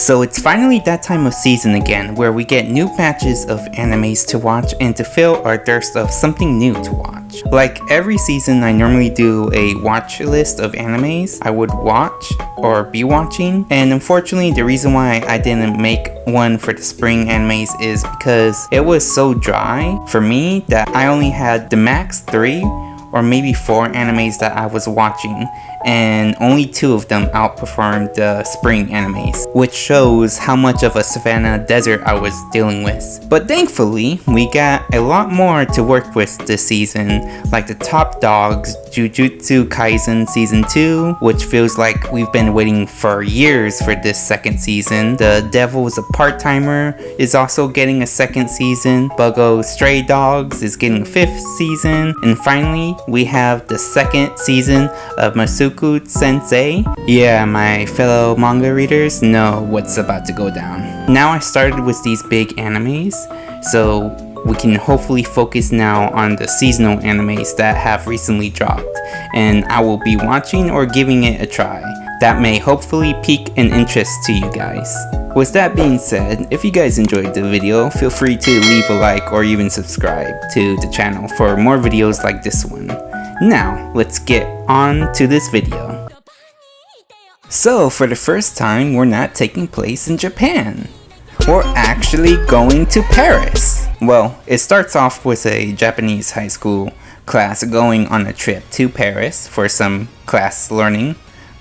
So it's finally that time of season again where we get new batches of animes to watch and to fill our thirst of something new to watch. Like every season I normally do a watch list of animes I would watch or be watching, and unfortunately the reason why I didn't make one for the spring animes is because it was so dry for me that I only had the max 3 or maybe 4 animes that I was watching, and only 2 of them outperformed the spring animes, which shows how much of a savanna desert I was dealing with. But thankfully, we got a lot more to work with this season, like the top dogs, Jujutsu Kaisen Season 2, which feels like we've been waiting for years for this second season. The Devil's a Part-Timer is also getting a second season. Buggo Stray Dogs is getting a 5th season. And finally, we have the second season of Masuku Sensei. Yeah, my fellow manga readers know what's about to go down. Now I started with these big animes, so we can hopefully focus now on the seasonal animes that have recently dropped, and I will be watching or giving it a try. That may hopefully pique an interest to you guys. With that being said, if you guys enjoyed the video, feel free to leave a like or even subscribe to the channel for more videos like this one. Now, let's get on to this video. So, for the first time, we're not taking place in Japan. We're actually going to Paris. Well, it starts off with a Japanese high school class going on a trip to Paris for some class learning.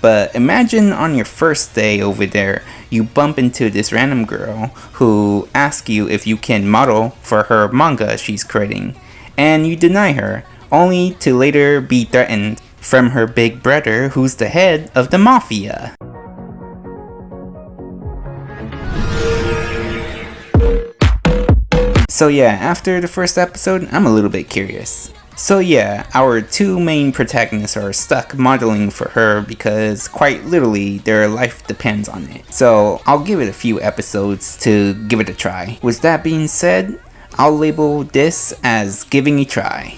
But imagine on your first day over there, you bump into this random girl who asks you if you can model for her manga she's creating, and you deny her, only to later be threatened from her big brother who's the head of the mafia. So yeah, after the first episode, I'm a little bit curious. So yeah, our 2 main protagonists are stuck modeling for her because quite literally their life depends on it. So I'll give it a few episodes to give it a try. With that being said, I'll label this as giving a try.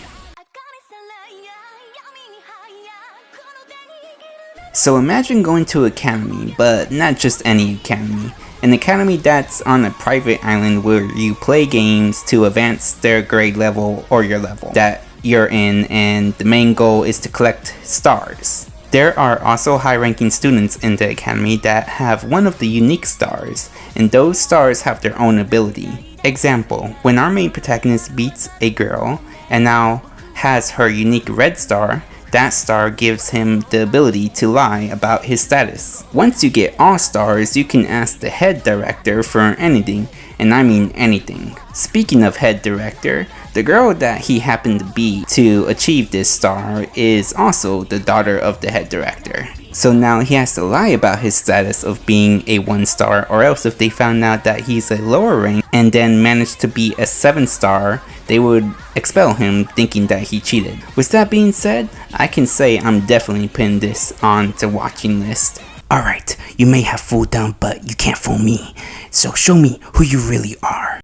So imagine going to academy, but not just any academy. An academy that's on a private island where you play games to advance their grade level or your level that you're in, and the main goal is to collect stars. There are also high-ranking students in the academy that have one of the unique stars, and those stars have their own ability. Example, when our main protagonist beats a girl and now has her unique red star, that star gives him the ability to lie about his status. Once you get all stars, you can ask the head director for anything, and I mean anything. Speaking of head director, the girl that he happened to be to achieve this star is also the daughter of the head director. So now he has to lie about his status of being a 1 star, or else if they found out that he's a lower rank and then managed to be a 7 star, they would expel him thinking that he cheated. With that being said, I can say I'm definitely putting this on the watching list. Alright, you may have fooled them, but you can't fool me. So show me who you really are.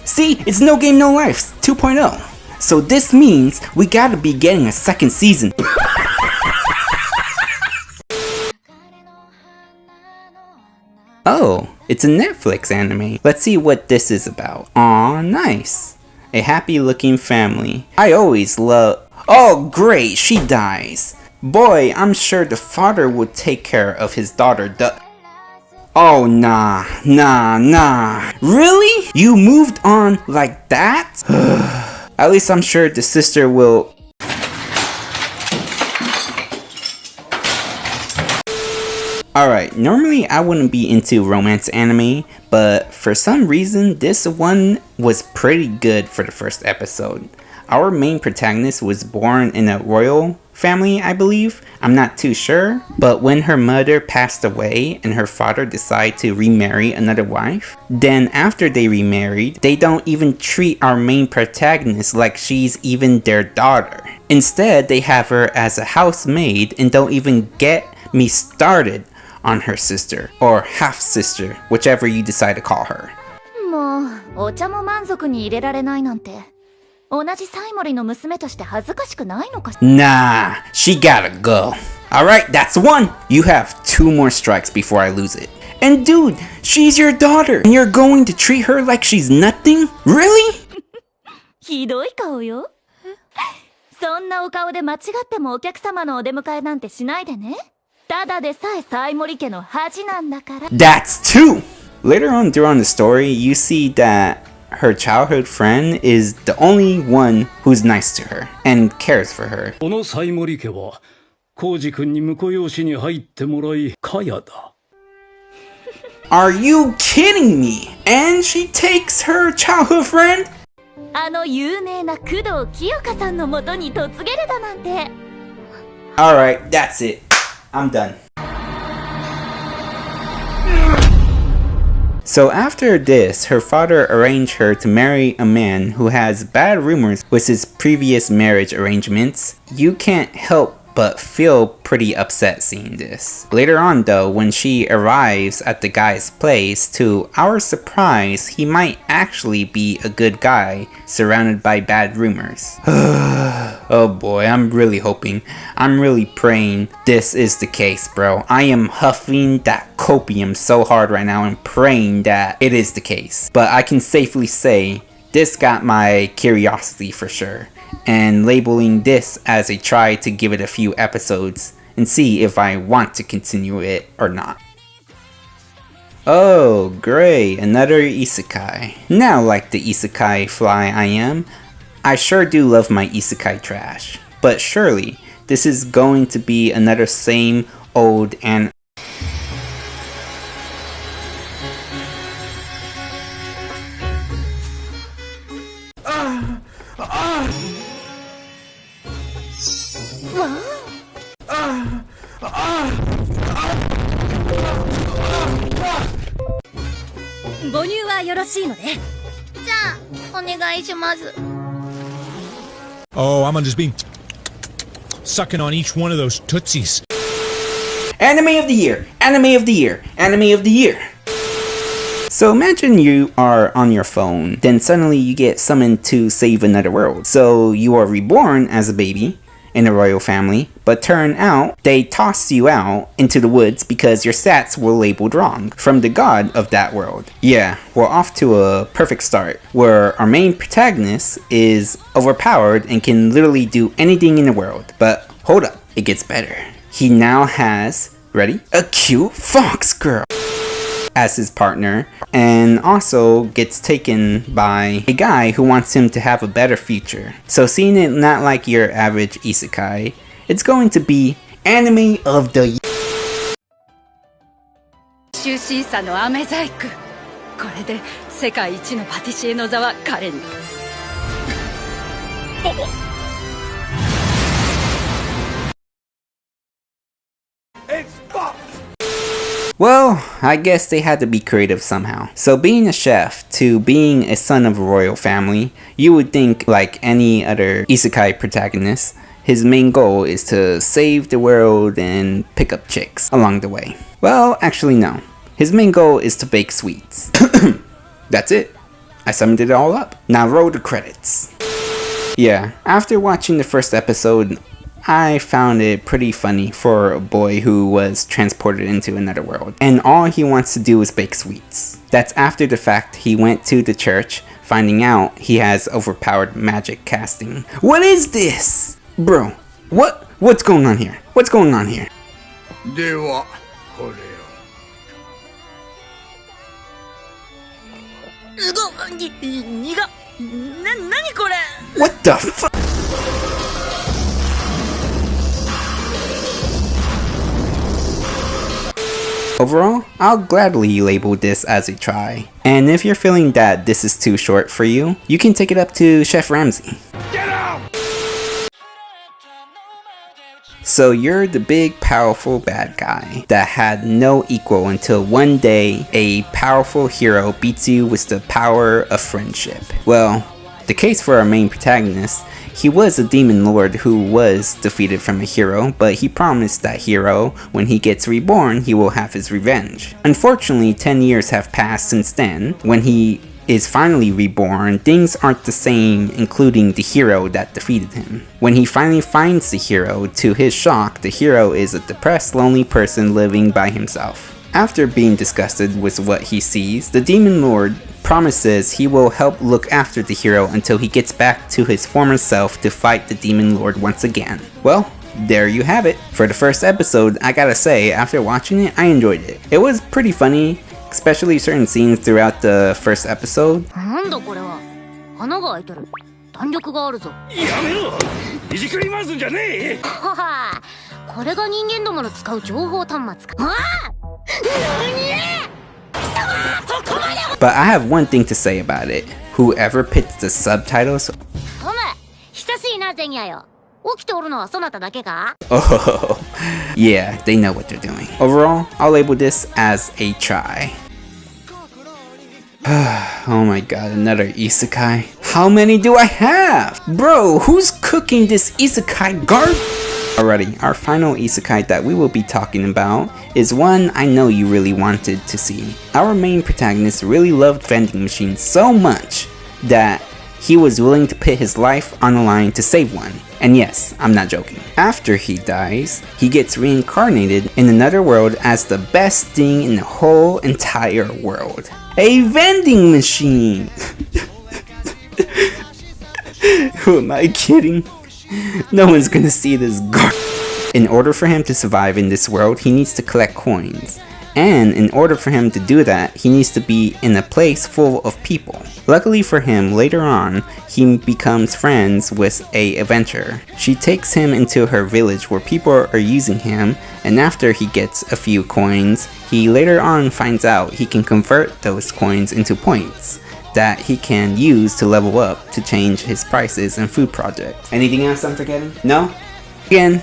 See, it's No Game No Life 2.0. So this means we gotta be getting a second season. Oh, it's a Netflix anime. Let's see what this is about. Aw, nice. A happy looking family. I always love... Oh great, she dies. Boy, I'm sure the father would take care of his daughter. Oh nah. Really? You moved on like that? At least I'm sure the sister will... Alright, normally I wouldn't be into romance anime, but for some reason this one was pretty good for the first episode. Our main protagonist was born in a royal family, I believe. I'm not too sure. But when her mother passed away and her father decided to remarry another wife, then after they remarried, they don't even treat our main protagonist like she's even their daughter. Instead, they have her as a housemaid and don't even get me started on her sister, or half-sister, whichever you decide to call her. Nah, she gotta go. Alright, that's one! You have 2 more strikes before I lose it. And dude, she's your daughter, and you're going to treat her like she's nothing? Really? ひどい顔よ。そんなお顔で間違ってもお客様のお出迎えなんてしないでね。ただでさえ西森家の恥なんだから。That's 2! Later on throughout the story, you see that her childhood friend is the only one who's nice to her and cares for her. この西森家は、浩二君に婿養子に入ってもらい、かやだ。Are you kidding me? And she takes her childhood friend? あの有名な工藤清香さんのもとに嫁げるだなんて。Alright, that's it. I'm done. So after this, her father arranged her to marry a man who has bad rumors with his previous marriage arrangements. You can't help but feel pretty upset seeing this. Later on though, when she arrives at the guy's place, to our surprise, he might actually be a good guy surrounded by bad rumors. Oh boy, I'm really hoping, I'm really praying this is the case, bro. I am huffing that copium so hard right now and praying that it is the case. But I can safely say, this got my curiosity for sure, and labeling this as a try to give it a few episodes and see if I want to continue it or not. Oh, great, another isekai. Now, like the isekai fly I am, I sure do love my isekai trash. But surely, this is going to be another same old and Oh, I'm gonna just be sucking on each one of those tootsies. Anime of the year! Anime of the year! Anime of the year! So imagine you are on your phone, then suddenly you get summoned to save another world. So you are reborn as a baby in a royal family, but turn out they toss you out into the woods because your stats were labeled wrong from the god of that world. Yeah, we're off to a perfect start, where our main protagonist is overpowered and can literally do anything in the world. But hold up, it gets better. He now has, ready? A cute fox girl as his partner, and also gets taken by a guy who wants him to have a better future. So seeing it not like your average isekai, it's going to be anime of the year. 出身者の飴細工。これで世界一のパティシエの座は彼に。Well, I guess they had to be creative somehow. So being a chef to being a son of a royal family, you would think like any other isekai protagonist, his main goal is to save the world and pick up chicks along the way. Well, actually no. His main goal is to bake sweets. That's it. I summed it all up. Now roll the credits. Yeah, after watching the first episode, I found it pretty funny for a boy who was transported into another world, and all he wants to do is bake sweets. That's after the fact he went to the church, finding out he has overpowered magic casting. What is this? Bro, what's going on here? What's going on here? What the fuck? Overall, I'll gladly label this as a try. And if you're feeling that this is too short for you, you can take it up to Chef Ramsay. Get out! So you're the big powerful bad guy that had no equal until one day a powerful hero beats you with the power of friendship. Well, the case for our main protagonist, he was a demon lord who was defeated from a hero, but he promised that hero, when he gets reborn, he will have his revenge. Unfortunately, 10 years have passed since then, when he is finally reborn, things aren't the same, including the hero that defeated him. When he finally finds the hero, to his shock, the hero is a depressed, lonely person living by himself. After being disgusted with what he sees, the Demon Lord promises he will help look after the hero until he gets back to his former self to fight the Demon Lord once again. Well, there you have it. For the first episode, I gotta say, after watching it, I enjoyed it. It was pretty funny, especially certain scenes throughout the first episode. なんだこれは。穴が開いてる。弾力があるぞ。やめろ、いじくり回すんじゃねえ。はは。これが人間どもの使う情報端末か。ああ。But I have one thing to say about it. Whoever picked the subtitles. お前、久しいな前夜よ。起きておるのはそなただけか? Oh, yeah, they know what they're doing. Overall, I'll label this as a try. Oh my god, another isekai. How many do I have? Bro, who's cooking this isekai garbage? Alrighty, our final isekai that we will be talking about is one I know you really wanted to see. Our main protagonist really loved vending machines so much that he was willing to put his life on the line to save one. And yes, I'm not joking. After he dies, he gets reincarnated in another world as the best thing in the whole entire world. A vending machine! Who am I kidding? No one's gonna see this garbage. In order for him to survive in this world, he needs to collect coins. And in order for him to do that, he needs to be in a place full of people. Luckily for him, later on, he becomes friends with a adventurer. She takes him into her village where people are using him, and after he gets a few coins, he later on finds out he can convert those coins into points that he can use to level up to change his prices and food projects. Anything else I'm forgetting? No? Again,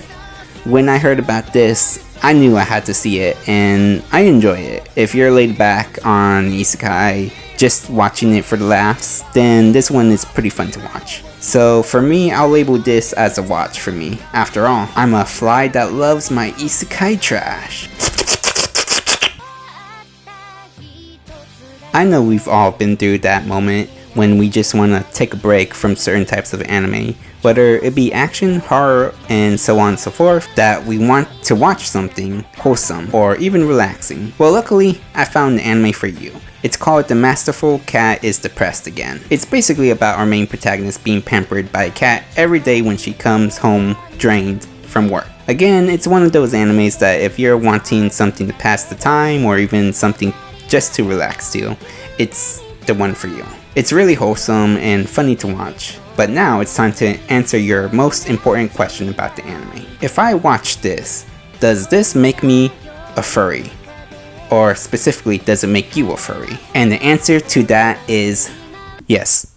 when I heard about this, I knew I had to see it, and I enjoy it. If you're laid back on isekai, just watching it for the laughs, then this one is pretty fun to watch. So for me, I'll label this as a watch for me. After all, I'm a fly that loves my isekai trash. I know we've all been through that moment when we just want to take a break from certain types of anime, whether it be action, horror, and so on and so forth, that we want to watch something wholesome or even relaxing. Well, luckily, I found an anime for you. It's called The Masterful Cat is Depressed Again. It's basically about our main protagonist being pampered by a cat every day when she comes home drained from work. Again, it's one of those animes that if you're wanting something to pass the time or even something just to relax to, it's the one for you. It's really wholesome and funny to watch. But now it's time to answer your most important question about the anime. If I watch this, does this make me a furry? Or specifically, does it make you a furry? And the answer to that is yes.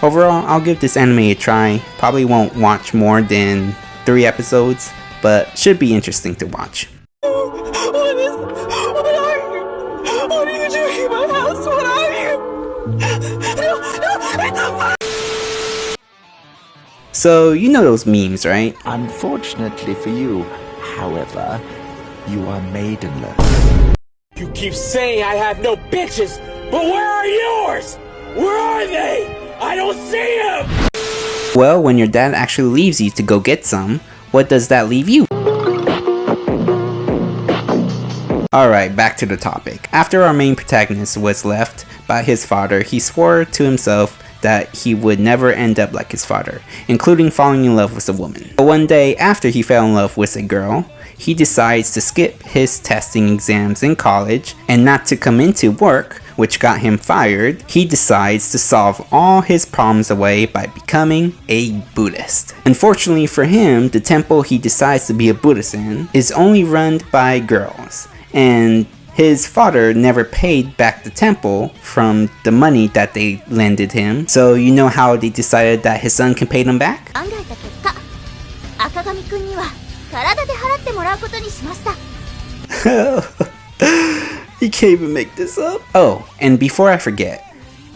Overall, I'll give this anime a try. Probably won't watch more than 3 episodes, but should be interesting to watch. What are you? What are you doing in my house? What are you? No, it's a fire! So, you know those memes, right? Unfortunately for you, however, you are maidenless. You keep saying I have no bitches, but where are yours? Where are they? I don't see them! Well, when your dad actually leaves you to go get some, what does that leave you? Alright, back to the topic. After our main protagonist was left by his father, he swore to himself that he would never end up like his father, including falling in love with a woman. But one day, after he fell in love with a girl, he decides to skip his testing exams in college and not to come into work, which got him fired. He decides to solve all his problems away by becoming a Buddhist. Unfortunately for him, the temple he decides to be a Buddhist in is only run by girls, and his father never paid back the temple from the money that they lended him. So you know how they decided that his son can pay them back? 考えた結果、赤髪くんには体で払ってもらうことにしました。 You can't even make this up. Oh, and before I forget,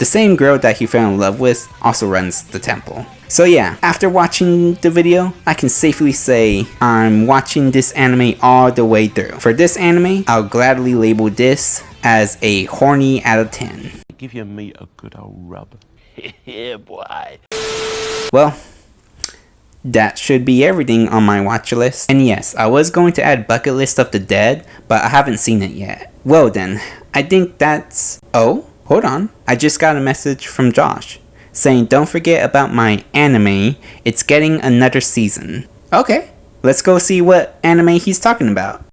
The same girl that he fell in love with also runs the temple. So yeah, after watching the video, I can safely say I'm watching this anime all the way through. For this anime, I'll gladly label this as a horny out of 10. Give your meat a good old rub. Yeah, boy. Well, that should be everything on my watch list. And yes, I was going to add Bucket List of the Dead, but I haven't seen it yet. Well then, I think that's... Oh, hold on. I just got a message from Josh saying don't forget about my anime. It's getting another season. Okay, let's go see what anime he's talking about.